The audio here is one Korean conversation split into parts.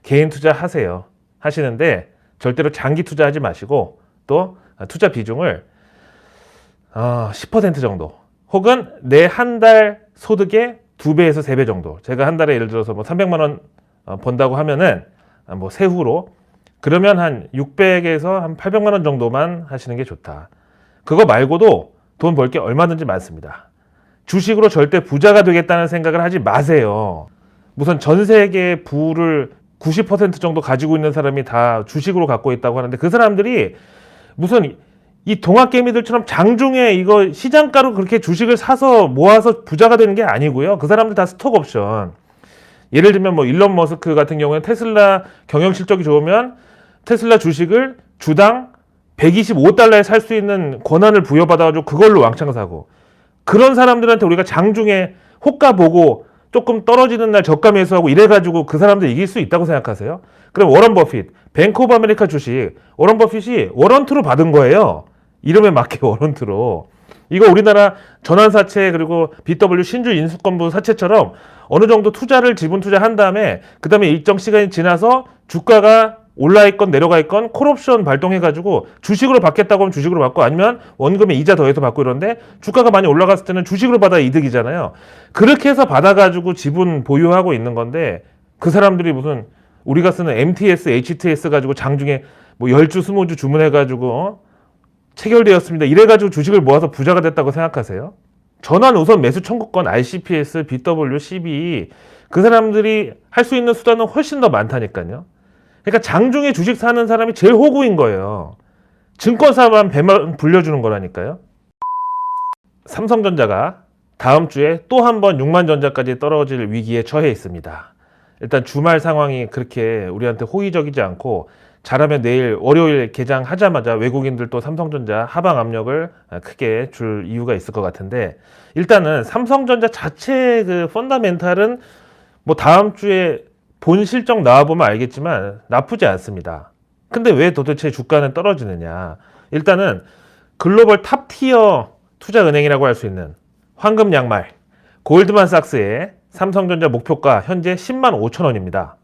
개인 투자하세요. 하시는데 절대로 장기 투자하지 마시고 또 투자 비중을 10% 정도 혹은 내 한 달 소득의 2배에서 3배 정도. 제가 한 달에 예를 들어서 뭐 300만 원 번다고 하면은 뭐 세후로 그러면 한 600에서 한 800만 원 정도만 하시는 게 좋다. 그거 말고도 돈 벌 게 얼마든지 많습니다. 주식으로 절대 부자가 되겠다는 생각을 하지 마세요. 무슨 전 세계 부를 90% 정도 가지고 있는 사람이 다 주식으로 갖고 있다고 하는데 그 사람들이 무슨 이 동학개미들처럼 장중에 이거 시장가로 그렇게 주식을 사서 모아서 부자가 되는 게 아니고요. 그 사람들 다 스톡옵션. 예를 들면 뭐 일론 머스크 같은 경우에는 테슬라 경영 실적이 좋으면 테슬라 주식을 주당 125달러에 살 수 있는 권한을 부여받아가지고 그걸로 왕창 사고, 그런 사람들한테 우리가 장중에 호가 보고 조금 떨어지는 날 저가 매수하고 이래가지고 그 사람들 이길 수 있다고 생각하세요? 그럼 워런 버핏, 뱅크 오브 아메리카 주식 워런 버핏이 워런트로 받은 거예요. 이름에 맞게 워런트로. 이거 우리나라 전환사채 그리고 BW 신주 인수권부 사채처럼 어느 정도 투자를 지분 투자한 다음에 그 다음에 일정 시간이 지나서 주가가 올라 있건 내려가 있건 콜옵션 발동해가지고 주식으로 받겠다고 하면 주식으로 받고 아니면 원금에 이자 더해서 받고 이러는데 주가가 많이 올라갔을 때는 주식으로 받아 이득이잖아요. 그렇게 해서 받아가지고 지분 보유하고 있는 건데 그 사람들이 무슨 우리가 쓰는 MTS, HTS 가지고 장중에 뭐 10주, 20주 주문해가지고 체결되었습니다. 이래가지고 주식을 모아서 부자가 됐다고 생각하세요? 전환 우선 매수 청구권 RCPS, BW, CB 그 사람들이 할 수 있는 수단은 훨씬 더 많다니까요. 그러니까 장중에 주식 사는 사람이 제일 호구인 거예요. 증권사만 배만 불려주는 거라니까요. 삼성전자가 다음 주에 또 한 번 6만 전자까지 떨어질 위기에 처해 있습니다. 일단 주말 상황이 그렇게 우리한테 호의적이지 않고 잘하면 내일 월요일 개장하자마자 외국인들도 삼성전자 하방 압력을 크게 줄 이유가 있을 것 같은데, 일단은 삼성전자 자체 그 펀더멘탈은 뭐 다음 주에 본 실적 나와보면 알겠지만 나쁘지 않습니다. 근데 왜 도대체 주가는 떨어지느냐? 일단은 글로벌 탑티어 투자은행이라고 할 수 있는 황금 양말 골드만삭스의 삼성전자 목표가 현재 10만 5천 원입니다.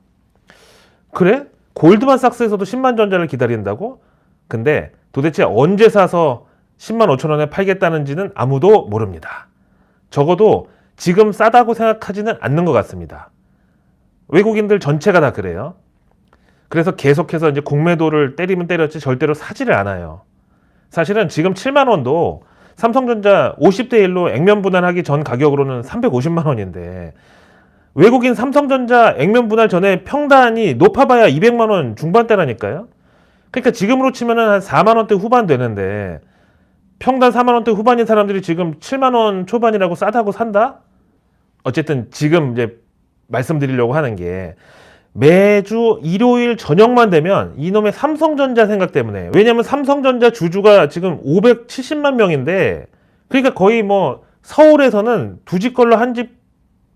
그래? 골드만삭스에서도 10만 전자를 기다린다고? 근데 도대체 언제 사서 10만 5천 원에 팔겠다는지는 아무도 모릅니다. 적어도 지금 싸다고 생각하지는 않는 것 같습니다. 외국인들 전체가 다 그래요. 그래서 계속해서 이제 공매도를 때리면 때렸지 절대로 사지를 않아요. 사실은 지금 7만 원도 삼성전자 50대 1로 액면 분할하기 전 가격으로는 350만 원인데 외국인 삼성전자 액면 분할 전에 평단이 높아봐야 200만 원 중반대라니까요. 그러니까 지금으로 치면은 한 4만 원대 후반 되는데 평단 4만 원대 후반인 사람들이 지금 7만 원 초반이라고 싸다고 산다? 어쨌든 지금 이제 말씀드리려고 하는 게 매주 일요일 저녁만 되면 이놈의 삼성전자 생각 때문에, 왜냐면 삼성전자 주주가 지금 570만 명인데 그러니까 거의 뭐 서울에서는 두 집 걸로 한 집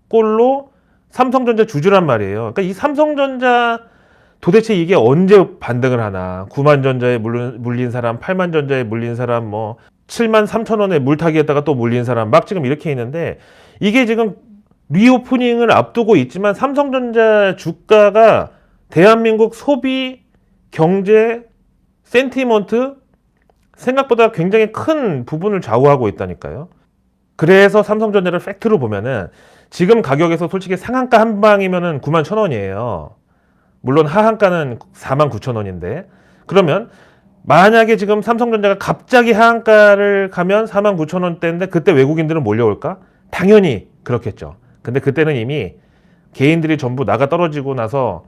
꼴로 삼성전자 주주란 말이에요. 그러니까 이 삼성전자 도대체 이게 언제 반등을 하나? 9만 전자에 물린 사람, 8만 전자에 물린 사람, 뭐 7만 3천 원에 물타기했다가 또 물린 사람 막 지금 이렇게 있는데 이게 지금 리오프닝을 앞두고 있지만 삼성전자 주가가 대한민국 소비, 경제, 센티먼트 생각보다 굉장히 큰 부분을 좌우하고 있다니까요. 그래서 삼성전자를 팩트로 보면은 지금 가격에서 솔직히 상한가 한 방이면은 9만 1천 원이에요. 물론 하한가는 4만 9천 원인데 그러면 만약에 지금 삼성전자가 갑자기 하한가를 가면 4만 9천 원대인데 그때 외국인들은 몰려올까? 당연히 그렇겠죠. 근데 그때는 이미 개인들이 전부 나가 떨어지고 나서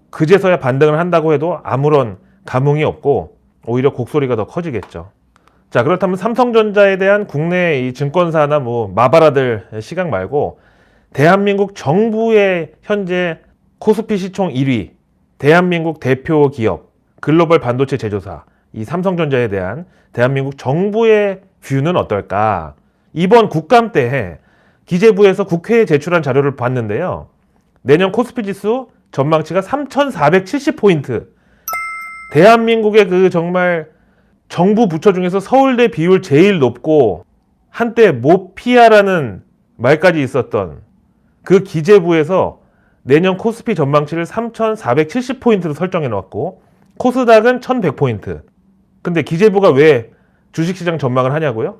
그제서야 반등을 한다고 해도 아무런 감흥이 없고 오히려 곡소리가 더 커지겠죠. 자, 그렇다면 삼성전자에 대한 국내 이 증권사나 뭐 마바라들 시각 말고 대한민국 정부의 현재 코스피 시총 1위, 대한민국 대표 기업, 글로벌 반도체 제조사, 이 삼성전자에 대한 대한민국 정부의 뷰는 어떨까? 이번 국감 때 기재부에서 국회에 제출한 자료를 봤는데요. 내년 코스피 지수 전망치가 3,470포인트. 대한민국의 그 정말 정부 부처 중에서 서울대 비율 제일 높고 한때 모피아라는 말까지 있었던 그 기재부에서 내년 코스피 전망치를 3,470포인트로 설정해 놓았고 코스닥은 1,100포인트. 근데 기재부가 왜 주식시장 전망을 하냐고요?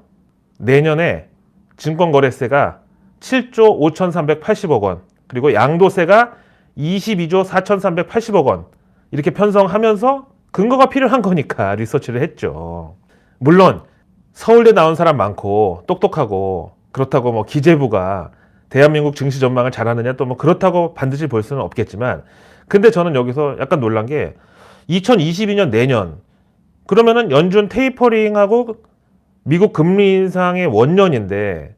내년에 증권거래세가 7조 5,380억 원, 그리고 양도세가 22조 4,380억 원 이렇게 편성하면서 근거가 필요한 거니까 리서치를 했죠. 물론 서울대 나온 사람 많고 똑똑하고 그렇다고 뭐 기재부가 대한민국 증시 전망을 잘하느냐 또 뭐 그렇다고 반드시 볼 수는 없겠지만, 근데 저는 여기서 약간 놀란 게 2022년 내년 그러면은 연준 테이퍼링하고 미국 금리 인상의 원년인데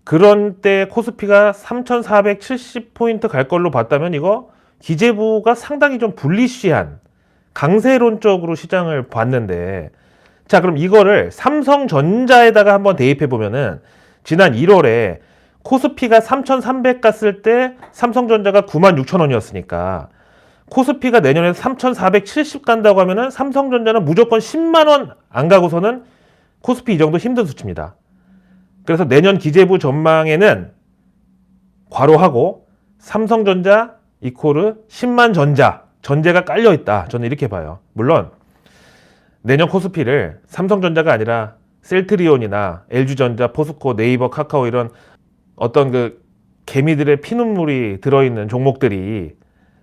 그런 때 코스피가 3,470포인트 갈 걸로 봤다면 이거 기재부가 상당히 좀 불리시한 강세론적으로 시장을 봤는데, 자 그럼 이거를 삼성전자에다가 한번 대입해 보면은 지난 1월에 코스피가 3,300 갔을 때 삼성전자가 96,000원이었으니까 코스피가 내년에 3,470 간다고 하면은 삼성전자는 무조건 10만 원 안 가고서는 코스피 이 정도 힘든 수치입니다. 그래서 내년 기재부 전망에는 괄호하고 삼성전자 이코르 10만 전자, 전제가 깔려 있다. 저는 이렇게 봐요. 물론 내년 코스피를 삼성전자가 아니라 셀트리온이나 LG전자, 포스코, 네이버, 카카오 이런 어떤 그 개미들의 피눈물이 들어있는 종목들이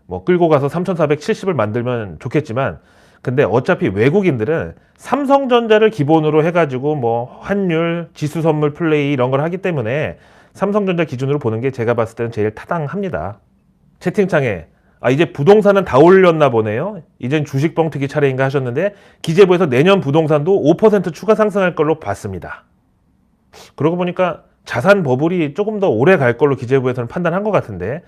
뭐 끌고 가서 3,470을 만들면 좋겠지만, 근데 어차피 외국인들은 삼성전자를 기본으로 해가지고 뭐 환율, 지수 선물 플레이 이런 걸 하기 때문에 삼성전자 기준으로 보는 게 제가 봤을 때는 제일 타당합니다. 채팅창에 이제 부동산은 다 올렸나 보네요. 이젠 주식 뻥튀기 차례인가 하셨는데 기재부에서 내년 부동산도 5% 추가 상승할 걸로 봤습니다. 그러고 보니까 자산 버블이 조금 더 오래 갈 걸로 기재부에서는 판단한 것 같은데,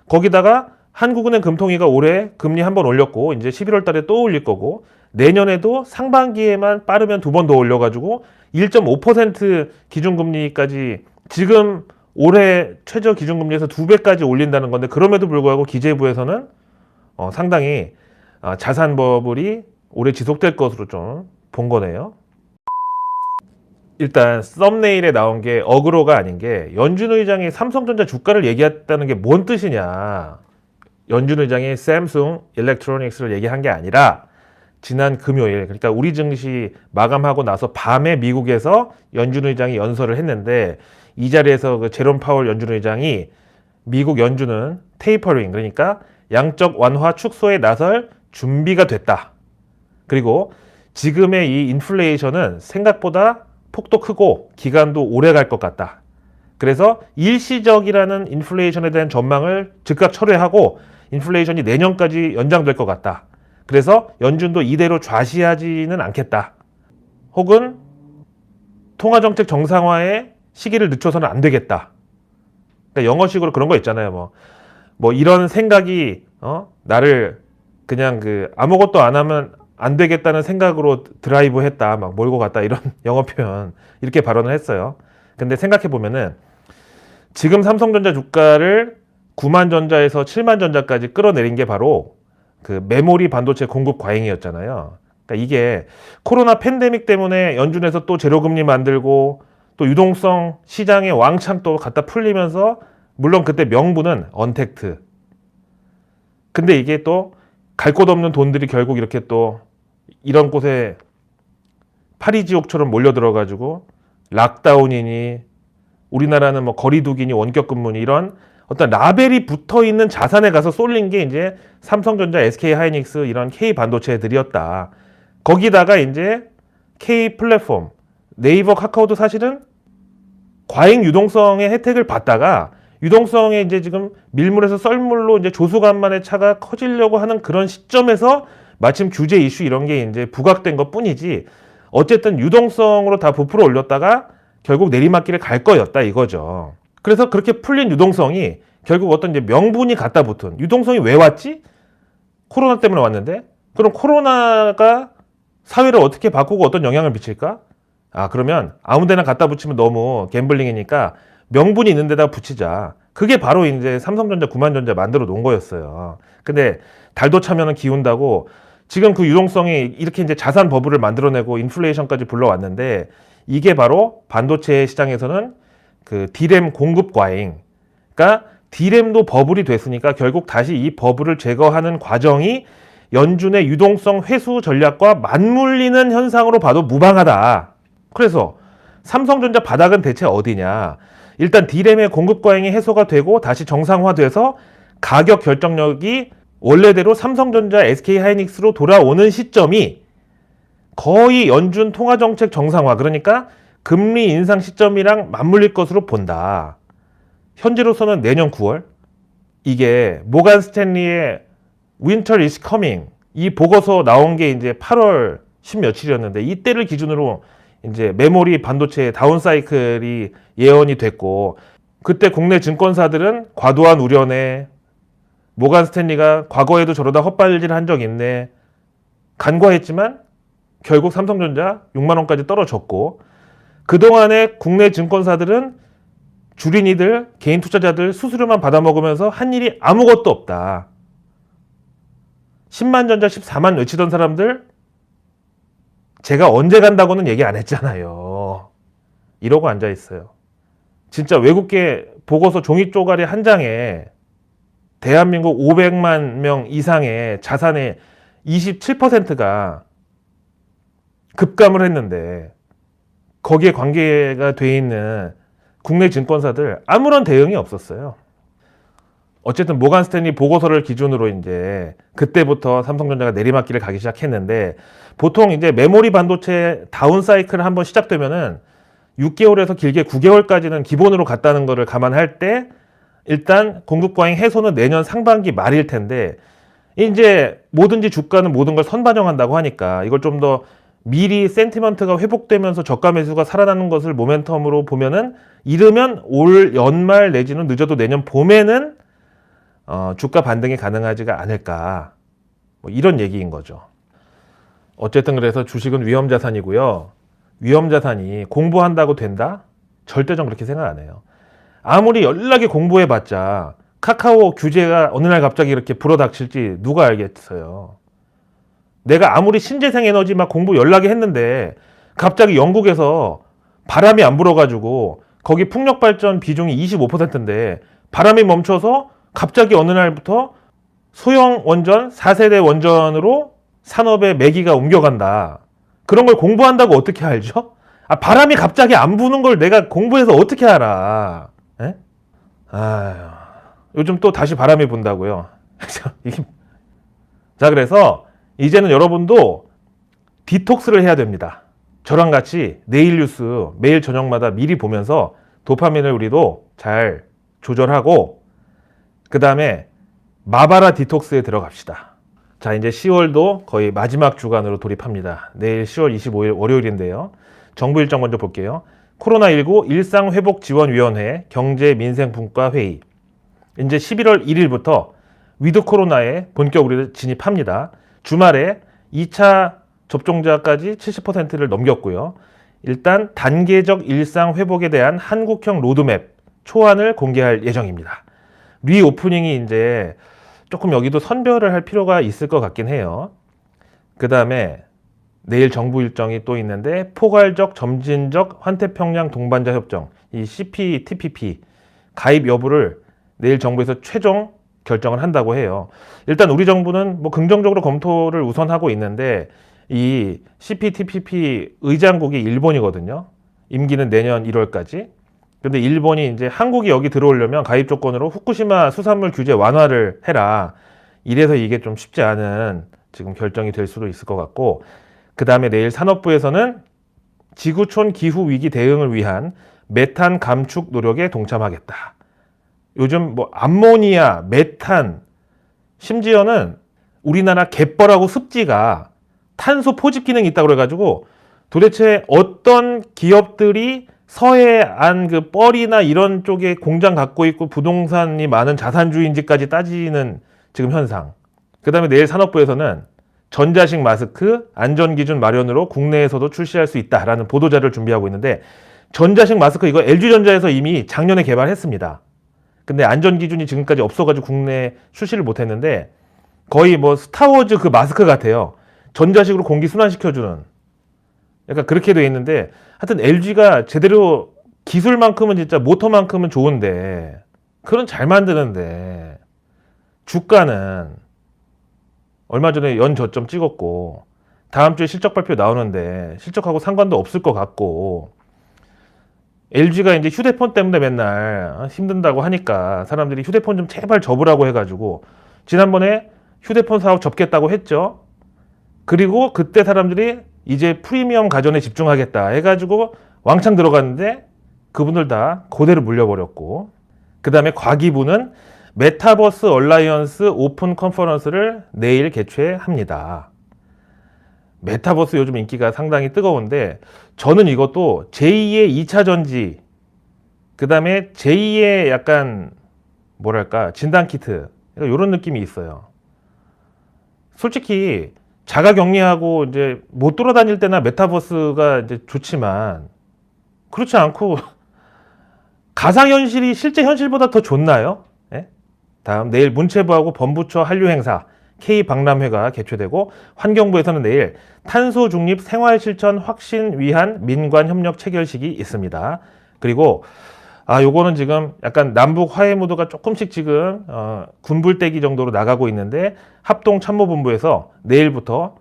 거기다가 한국은행 금통위가 올해 금리 한 번 올렸고 이제 11월 달에 또 올릴 거고 내년에도 상반기에만 빠르면 두 번 더 올려가지고 1.5% 기준금리까지 지금 올해 최저 기준금리에서 2배까지 올린다는 건데, 그럼에도 불구하고 기재부에서는 상당히 자산 버블이 오래 지속될 것으로 좀 본 거네요. 일단 썸네일에 나온 게 어그로가 아닌 게 연준 의장이 삼성전자 주가를 얘기했다는 게 뭔 뜻이냐. 연준 의장이 샘숭 일렉트로닉스를 얘기한 게 아니라 지난 금요일, 그러니까 우리 증시 마감하고 나서 밤에 미국에서 연준 의장이 연설을 했는데 이 자리에서 그 제롬 파월 연준 의장이 미국 연준은 테이퍼링, 그러니까 양적 완화 축소에 나설 준비가 됐다. 그리고 지금의 이 인플레이션은 생각보다 폭도 크고 기간도 오래 갈 것 같다. 그래서 일시적이라는 인플레이션에 대한 전망을 즉각 철회하고 인플레이션이 내년까지 연장될 것 같다. 그래서 연준도 이대로 좌시하지는 않겠다. 혹은 통화정책 정상화의 시기를 늦춰서는 안 되겠다. 그러니까 영어식으로 그런 거 있잖아요. 뭐 이런 생각이 나를 그냥 아무것도 안 하면 안 되겠다는 생각으로 드라이브 했다, 막 몰고 갔다, 이런 영어 표현 이렇게 발언을 했어요. 근데 생각해 보면은 지금 삼성전자 주가를 9만 전자에서 7만 전자까지 끌어내린 게 바로 그 메모리 반도체 공급 과잉이었잖아요. 그러니까 이게 코로나 팬데믹 때문에 연준에서 또 제로금리 만들고 또 유동성 시장의 왕창 또 갖다 풀리면서, 물론 그때 명분은 언택트. 근데 이게 또 갈 곳 없는 돈들이 결국 이렇게 또 이런 곳에 파리지옥처럼 몰려들어가지고 락다운이니 우리나라는 뭐 거리두기니 원격근무니 이런 어떤 라벨이 붙어있는 자산에 가서 쏠린 게 이제 삼성전자, SK하이닉스 이런 K반도체들이었다. 거기다가 이제 K플랫폼, 네이버, 카카오도 사실은 과잉 유동성의 혜택을 받다가 유동성에 이제 지금 밀물에서 썰물로 이제 조수간만의 차가 커지려고 하는 그런 시점에서 마침 규제 이슈 이런 게 이제 부각된 것 뿐이지, 어쨌든 유동성으로 다 부풀어 올렸다가 결국 내리막길을 갈 거였다 이거죠. 그래서 그렇게 풀린 유동성이 결국 어떤 이제 명분이 갖다 붙은, 유동성이 왜 왔지? 코로나 때문에 왔는데, 그럼 코로나가 사회를 어떻게 바꾸고 어떤 영향을 미칠까? 그러면 아무 데나 갖다 붙이면 너무 갬블링이니까 명분이 있는 데다 붙이자. 그게 바로 이제 삼성전자, 구만전자 만들어 놓은 거였어요. 근데 달도 차면은 기운다고 지금 그 유동성이 이렇게 이제 자산 버블을 만들어내고 인플레이션까지 불러왔는데, 이게 바로 반도체 시장에서는 그 디램 공급 과잉, 그러니까 D램도 버블이 됐으니까 결국 다시 이 버블을 제거하는 과정이 연준의 유동성 회수 전략과 맞물리는 현상으로 봐도 무방하다. 그래서 삼성전자 바닥은 대체 어디냐? 일단 D램의 공급 과잉이 해소가 되고 다시 정상화돼서 가격 결정력이 원래대로 삼성전자, SK하이닉스로 돌아오는 시점이 거의 연준 통화정책 정상화, 그러니까 금리 인상 시점이랑 맞물릴 것으로 본다. 현재로서는 내년 9월, 이게 모간 스탠리의 Winter is coming, 이 보고서 나온 게 이제 8월 10 며칠이었는데 이때를 기준으로 이제 메모리 반도체 다운 사이클이 예언이 됐고, 그때 국내 증권사들은 과도한 우려네, 모간 스탠리가 과거에도 저러다 헛발질 한 적 있네, 간과했지만 결국 삼성전자 6만 원까지 떨어졌고, 그동안에 국내 증권사들은 주린이들, 개인 투자자들 수수료만 받아먹으면서 한 일이 아무것도 없다. 10만 전자 14만 외치던 사람들 제가 언제 간다고는 얘기 안 했잖아요. 이러고 앉아있어요. 진짜 외국계 보고서 종이 쪼가리 한 장에 대한민국 500만 명 이상의 자산의 27%가 급감을 했는데 거기에 관계가 돼 있는 국내 증권사들 아무런 대응이 없었어요. 어쨌든 모간 스탠리 보고서를 기준으로 이제 그때부터 삼성전자가 내리막길을 가기 시작했는데, 보통 이제 메모리 반도체 다운 사이클 한번 시작되면은 6개월에서 길게 9개월까지는 기본으로 갔다는 거를 감안할 때 일단 공급 과잉 해소는 내년 상반기 말일 텐데, 이제 뭐든지 주가는 모든 걸 선반영한다고 하니까 이걸 좀 더 미리 센티먼트가 회복되면서 저가 매수가 살아나는 것을 모멘텀으로 보면은 이르면 올 연말 내지는 늦어도 내년 봄에는 주가 반등이 가능하지가 않을까, 뭐 이런 얘기인 거죠. 어쨌든 그래서 주식은 위험자산이고요. 위험자산이 공부한다고 된다? 절대 전 그렇게 생각 안 해요. 아무리 연락에 공부해봤자 카카오 규제가 어느 날 갑자기 이렇게 불어닥칠지 누가 알겠어요. 내가 아무리 신재생 에너지 막 공부 연락에 했는데 갑자기 영국에서 바람이 안 불어가지고 거기 풍력발전 비중이 25%인데 바람이 멈춰서 갑자기 어느 날부터 소형 원전, 4세대 원전으로 산업의 매기가 옮겨간다. 그런 걸 공부한다고 어떻게 알죠? 바람이 갑자기 안 부는 걸 내가 공부해서 어떻게 알아? 에? 요즘 또 다시 바람이 분다고요. 자, 그래서 이제는 여러분도 디톡스를 해야 됩니다. 저랑 같이 내일 뉴스 매일 저녁마다 미리 보면서 도파민을 우리도 잘 조절하고, 그 다음에 마바라 디톡스에 들어갑시다. 자, 이제 10월도 거의 마지막 주간으로 돌입합니다. 내일 10월 25일 월요일인데요. 정부 일정 먼저 볼게요. 코로나19 일상회복지원위원회 경제민생분과회의. 이제 11월 1일부터 위드 코로나에 본격으로 진입합니다. 주말에 2차 접종자까지 70%를 넘겼고요. 일단 단계적 일상회복에 대한 한국형 로드맵 초안을 공개할 예정입니다. 리오프닝이 이제 조금 여기도 선별을 할 필요가 있을 것 같긴 해요. 그 다음에 내일 정부 일정이 또 있는데, 포괄적 점진적 환태평양 동반자 협정, 이 CPTPP 가입 여부를 내일 정부에서 최종 결정을 한다고 해요. 일단 우리 정부는 뭐 긍정적으로 검토를 우선하고 있는데, 이 CPTPP 의장국이 일본이거든요. 임기는 내년 1월까지. 근데 일본이 이제 한국이 여기 들어오려면 가입 조건으로 후쿠시마 수산물 규제 완화를 해라. 이래서 이게 좀 쉽지 않은 지금 결정이 될 수도 있을 것 같고, 그 다음에 내일 산업부에서는 지구촌 기후 위기 대응을 위한 메탄 감축 노력에 동참하겠다. 요즘 뭐 암모니아, 메탄, 심지어는 우리나라 갯벌하고 습지가 탄소 포집 기능이 있다고 그래가지고 도대체 어떤 기업들이 서해안 그 뻘이나 이런 쪽에 공장 갖고 있고 부동산이 많은 자산주의인지까지 따지는 지금 현상. 그 다음에 내일 산업부에서는 전자식 마스크 안전기준 마련으로 국내에서도 출시할 수 있다라는 보도자료를 준비하고 있는데, 전자식 마스크 이거 LG전자에서 이미 작년에 개발했습니다. 근데 안전기준이 지금까지 없어가지고 국내에 출시를 못했는데, 거의 뭐 스타워즈 그 마스크 같아요. 전자식으로 공기 순환시켜주는. 약간 그렇게 돼 있는데, 하여튼 LG가 제대로 기술만큼은 진짜 모터만큼은 좋은데 그런 잘 만드는데 주가는 얼마 전에 연 저점 찍었고 다음 주에 실적 발표 나오는데 실적하고 상관도 없을 것 같고 LG가 이제 휴대폰 때문에 맨날 힘든다고 하니까 사람들이 휴대폰 좀 제발 접으라고 해가지고 지난번에 휴대폰 사업 접겠다고 했죠. 그리고 그때 사람들이 이제 프리미엄 가전에 집중하겠다 해가지고 왕창 들어갔는데 그분들 다 그대로 물려버렸고, 그 다음에 과기부는 메타버스 얼라이언스 오픈 컨퍼런스를 내일 개최합니다. 메타버스 요즘 인기가 상당히 뜨거운데 저는 이것도 제2의 2차 전지, 그 다음에 제2의 약간 뭐랄까 진단키트 이런 느낌이 있어요. 솔직히 자가격리하고 이제 못 돌아다닐 때나 메타버스가 이제 좋지만 그렇지 않고 가상현실이 실제 현실보다 더 좋나요? 예? 다음 내일 문체부하고 범부처 한류 행사 K박람회가 개최되고 환경부에서는 내일 탄소 중립 생활 실천 확신 위한 민관 협력 체결식이 있습니다. 그리고 요거는 지금 약간 남북 화해 무드가 조금씩 지금 군불대기 정도로 나가고 있는데 합동참모본부에서 내일부터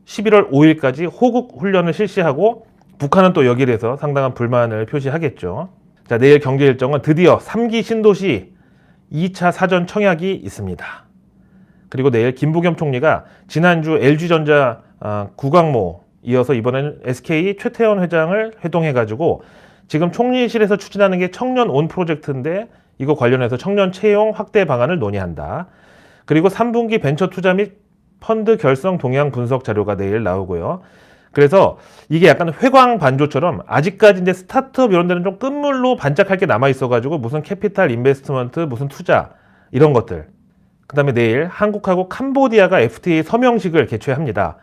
11월 5일까지 호국 훈련을 실시하고 북한은 또 여기에 대해서 상당한 불만을 표시하겠죠. 자, 내일 경제 일정은 드디어 3기 신도시 2차 사전 청약이 있습니다. 그리고 내일 김부겸 총리가 지난주 LG전자 구강모 이어서 이번에는 SK 최태원 회장을 회동해가지고 지금 총리실에서 추진하는 게 청년 온 프로젝트인데 이거 관련해서 청년 채용 확대 방안을 논의한다. 그리고 3분기 벤처 투자 및 펀드 결성 동향 분석 자료가 내일 나오고요. 그래서 이게 약간 회광반조처럼 아직까지 이제 스타트업 이런 데는 좀 끝물로 반짝할 게 남아 있어가지고 무슨 캐피탈 인베스트먼트, 무슨 투자 이런 것들. 그 다음에 내일 한국하고 캄보디아가 FTA 서명식을 개최합니다.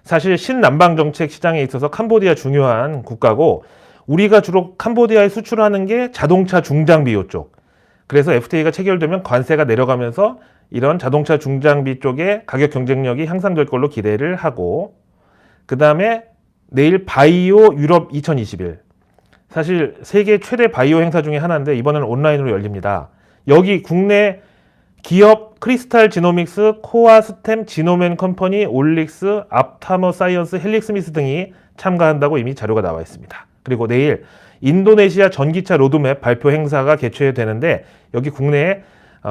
사실 신남방 정책 시장에 있어서 캄보디아 중요한 국가고 우리가 주로 캄보디아에 수출하는 게 자동차 중장비요 쪽. 그래서 FTA가 체결되면 관세가 내려가면서 이런 자동차 중장비 쪽의 가격 경쟁력이 향상될 걸로 기대를 하고, 그 다음에 내일 바이오 유럽 2021. 사실 세계 최대 바이오 행사 중에 하나인데 이번에는 온라인으로 열립니다. 여기 국내 기업 크리스탈 지노믹스, 코아스템, 지노맨 컴퍼니, 올릭스, 앞타머 사이언스, 헬릭스미스 등이 참가한다고 이미 자료가 나와 있습니다. 그리고 내일 인도네시아 전기차 로드맵 발표 행사가 개최되는데 여기 국내에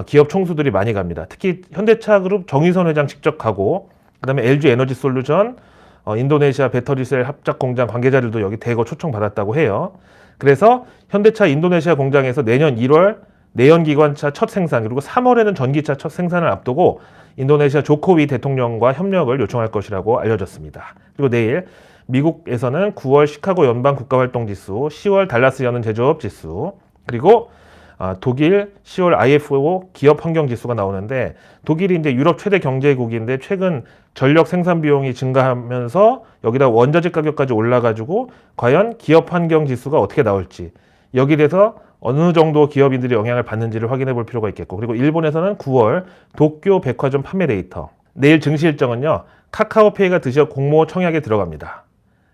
기업 총수들이 많이 갑니다. 특히 현대차 그룹 정의선 회장 직접 가고, 그 다음에 LG 에너지 솔루션, 인도네시아 배터리셀 합작 공장 관계자들도 여기 대거 초청받았다고 해요. 그래서 현대차 인도네시아 공장에서 내년 1월 내연기관차 첫 생산, 그리고 3월에는 전기차 첫 생산을 앞두고 인도네시아 조코위 대통령과 협력을 요청할 것이라고 알려졌습니다. 그리고 내일 미국에서는 9월 시카고 연방 국가활동지수, 10월 달라스 여는 제조업 지수, 그리고 독일 10월 IFO 기업 환경지수가 나오는데 독일이 이제 유럽 최대 경제국인데 최근 전력 생산 비용이 증가하면서 여기다 원자재 가격까지 올라가지고 과연 기업 환경지수가 어떻게 나올지 여기에 대해서 어느 정도 기업인들이 영향을 받는지를 확인해 볼 필요가 있겠고, 그리고 일본에서는 9월 도쿄 백화점 판매 데이터, 내일 증시 일정은요 카카오페이가 드디어 공모 청약에 들어갑니다.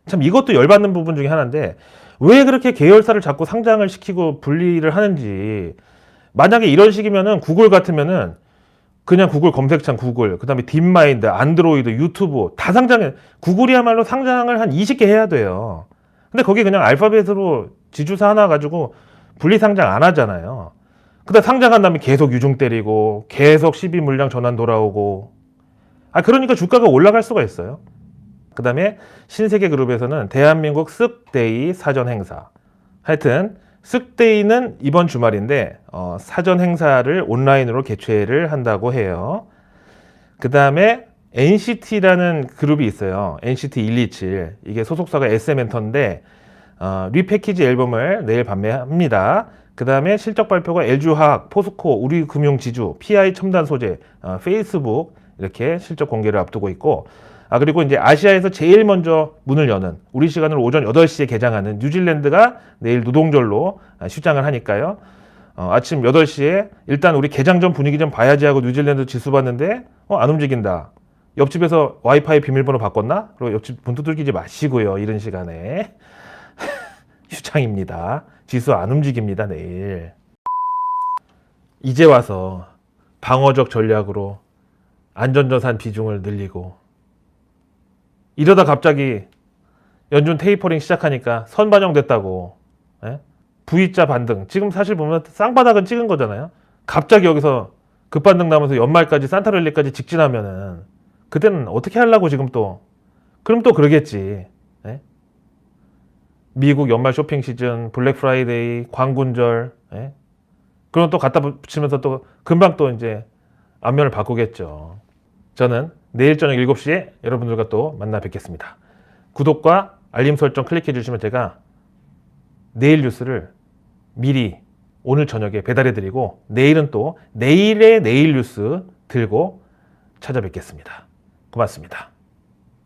참 이것도 열받는 부분 중에 하나인데 왜 그렇게 계열사를 자꾸 상장을 시키고 분리를 하는지. 만약에 이런 식이면은 구글 같으면은 그냥 구글 검색창 구글, 그 다음에 딥마인드, 안드로이드, 유튜브 다 상장해. 구글이야말로 상장을 한 20개 해야 돼요. 근데 거기 그냥 알파벳으로 지주사 하나 가지고 분리 상장 안 하잖아요. 그다음 상장한 다음에 계속 유중 때리고 계속 시비 물량 전환 돌아오고. 그러니까 주가가 올라갈 수가 있어요. 그 다음에 신세계그룹에서는 대한민국 쓱데이 사전 행사. 하여튼 쓱데이는 이번 주말인데 사전 행사를 온라인으로 개최를 한다고 해요. 그 다음에 NCT라는 그룹이 있어요. NCT 127. 이게 소속사가 SM엔터인데 리패키지 앨범을 내일 판매합니다. 그 다음에 실적 발표가 LG화학, 포스코, 우리금융지주, PI 첨단 소재, 페이스북 이렇게 실적 공개를 앞두고 있고, 그리고 이제 아시아에서 제일 먼저 문을 여는 우리 시간으로 오전 8시에 개장하는 뉴질랜드가 내일 노동절로 휴장을 하니까요. 아침 8시에 일단 우리 개장 전 분위기 좀 봐야지 하고 뉴질랜드 지수 봤는데 안 움직인다. 옆집에서 와이파이 비밀번호 바꿨나? 그리고 옆집 문 두들기지 마시고요. 이런 시간에. 휴장입니다. 지수 안 움직입니다. 내일. 이제 와서 방어적 전략으로 안전자산 비중을 늘리고 이러다 갑자기 연준 테이퍼링 시작하니까 선반영됐다고. 예? V자 반등. 지금 사실 보면 쌍바닥은 찍은 거잖아요. 갑자기 여기서 급반등 나면서 연말까지 산타랠리까지 직진하면은 그때는 어떻게 하려고 지금 또. 그럼 또 그러겠지. 예? 미국 연말 쇼핑 시즌, 블랙 프라이데이, 광군절. 예? 그럼 또 갖다 붙이면서 또 금방 또 이제 안면을 바꾸겠죠. 저는 내일 저녁 7시에 여러분들과 또 만나 뵙겠습니다. 구독과 알림 설정 클릭해 주시면 제가 내일 뉴스를 미리 오늘 저녁에 배달해 드리고 내일은 또 내일의 내일 뉴스 들고 찾아뵙겠습니다. 고맙습니다.